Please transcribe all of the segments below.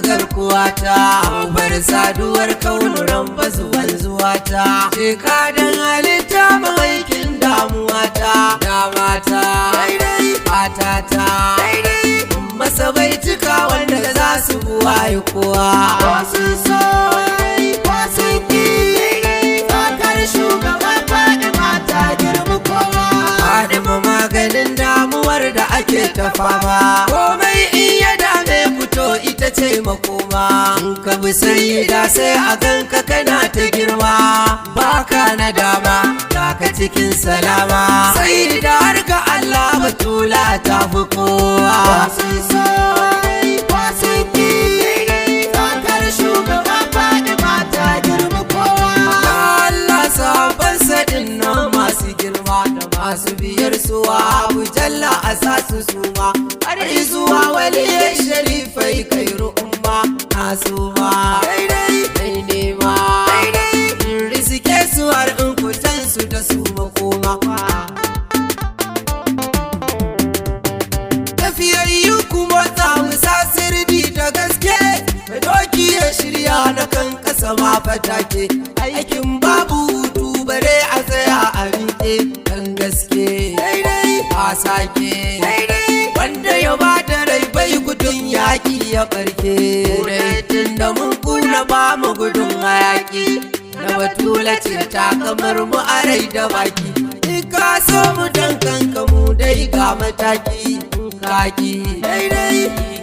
garkuwata, bar saduwar kaunuran bazuwan zuwata, jikadan halitta mawaikin damuwata, damata daidai fatata daidai masa bai cika wanda za su buwaye kowa. Wasu so wasu ki fakar shugaban Fadima ta girma kowa. Fadima maganin damuwar da ake ta fama, komai in ya dame fito ita ce makoma. In ka bi sayyida sai a ganka kana ta girma, baka na dama ka cikin salama. Sayyida har ga Allah batula ta fi kowa. Wasu so wasu ki fakar shugaban Fadima ta girma kowa. Allah sabon sadin nan masu girma da masu biyar suwa Abu Jalla a sasu suma, har zuwa waliyai sharifai kairu umma nasuma daidai dai nema daidai in risike su har in kutan su da su makoma. Tafiyayyu kuma za mu sa sirdi da gaske, da doki ya shirya na kan kasa ma fatake, aikin babu hutu bare a tsaya a miƙe kan gaske daidai a sake daidai wanda ya ba da rai bai gudun yaƙi ya ɓarke dai tun da mun kuna ba mu gudun hayaƙi na batula ce ta kamar mu a rai da baki. In ka so mu dan kanka mu dai ga mataki kaki daidai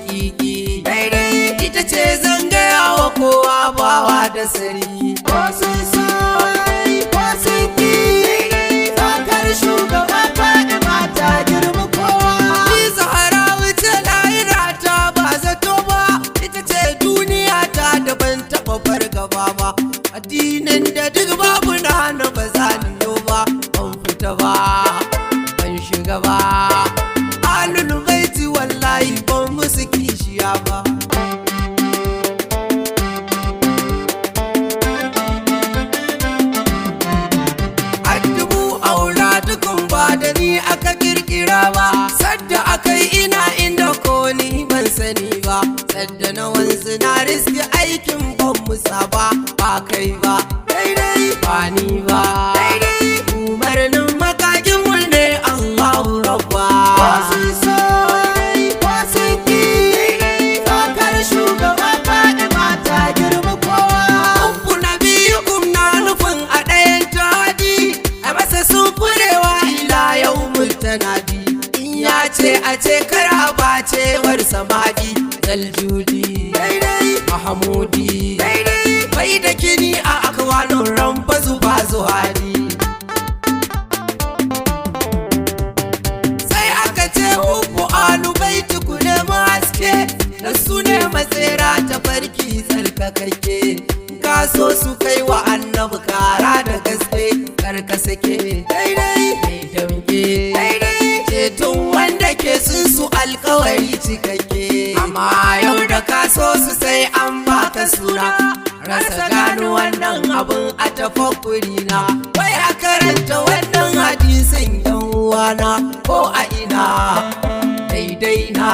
kiki daidai ita ce zangaya wa kowa bawa da sari. Wasu so wasu ki fakar shugaban Fadima ta girma kowa. Ni Zahra wuce lahira ta ba zato ba, ita ce duniya ta da ban taɓa fargaba ba, addinin da duk babu na ba za ni yo ba, ban fita ba ban shiga ba, alul baiti wallahi ban musu kishiya ba. Da ni aka kirkira ba, sadda aka yi ina inda ko ni ban sani ba, sadda na wanzu na riski aikin ban musa ba, ba kai ba daidai ba ni ba daidai umarnin makakin mu ne Allahu Rabba. Wasu so wasu ki fakar shugaban Fadima ta girma kowa. Ku nabiyukum na nufin a ɗayan tawadi a masa sun furewa yau multanadi, in ya ce a ce kara ba cewar samadi daljudi daidai mahamudi daidai bai da kini a akwanin ramba zuba zuhari. Sai aka ce uku alu bai tukune haske da su ne matsera ta farki tsarkakakke, ka so su kai wa annabi kara da gaske karka sake daidai daidai ceton wanda ke sun su alkawari cikakke, amma yau da ka so su sai an baka suna, rasa gano wannan abun a tafakkuri na, wai a karanta wannan hadisin yan uwana ko a ina daidai na,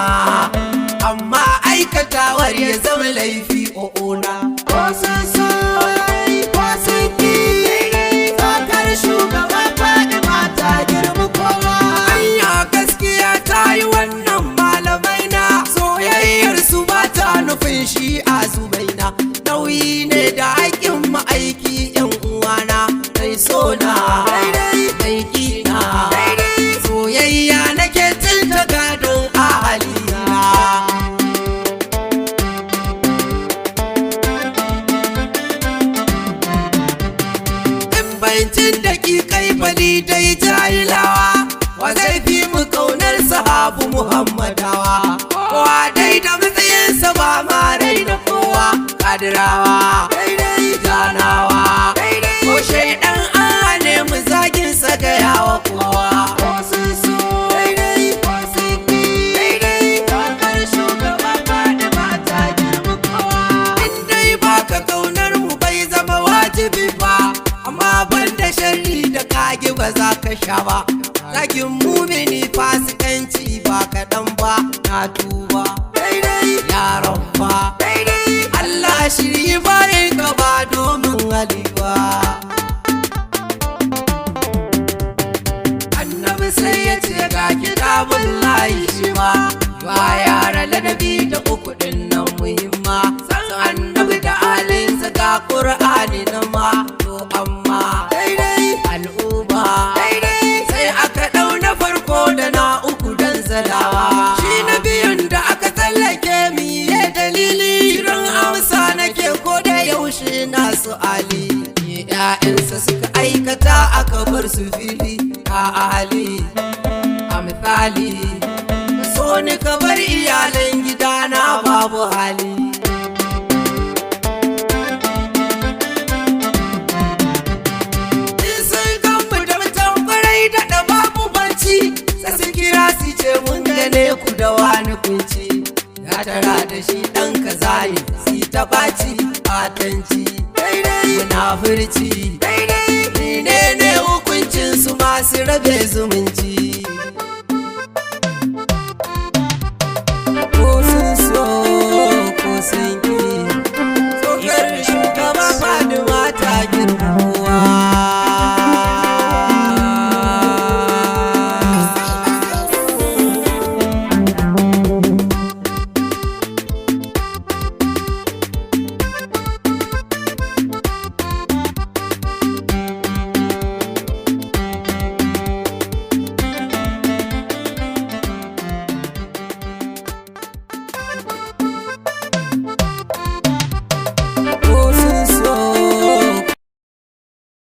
amma aikatawar ya zama laifi o'ona. Wasu so wasu ki fakar shugaban Fadima ta girma kowa. Anya gaskiya ta yi wannan malamai na, soyayyar su ba ta nufin shi a zubaina, nauyi ne da haƙƙin ma'aiki yan uwana, dai sona dai kina soyayya nake tun ta gadon ahalina. Bancin daƙiƙai bali dai jahilawa, wa zai fi mu ƙaunar sahabu Muhammadawa, kowa dai da matsayinsa ba ma rai da kowa, kadirawa daidai janawa ko shaidan an hane mu zagin sa ga yawa kowa. Wasu so daidai wasu ki daidai kakar shugaban Fadima ta girma kowa. In dai baka ƙaunar mu bai zama wajibi ba, amma banda sharri da kage ba za ka sha ba, zagin mumini fasikanci ba kaɗan ba, na tuba daidai yaron ba daidai ba yara ladabi da uku din nan muhimma san annabi da alinsa ga Qur'ani na ma to amma daidai al'umma daidai sai aka dau na farko da na uku dan salawa shi na biyun da aka tsallake miye dalili ran amsa nake ko da yaushe na su ali ƴaƴansa suka aikata aka bar su fili a ahali a misali so ni ka bar iyalan gidana babu hali in sun gammu da mutan kwarai da babu banci sai su kira su ce mun gane ku da wani kunci ya tara da shi ɗan kaza ne si ta ɓaci atanci munafurci daidai ne hukuncin su masu rabe zumunci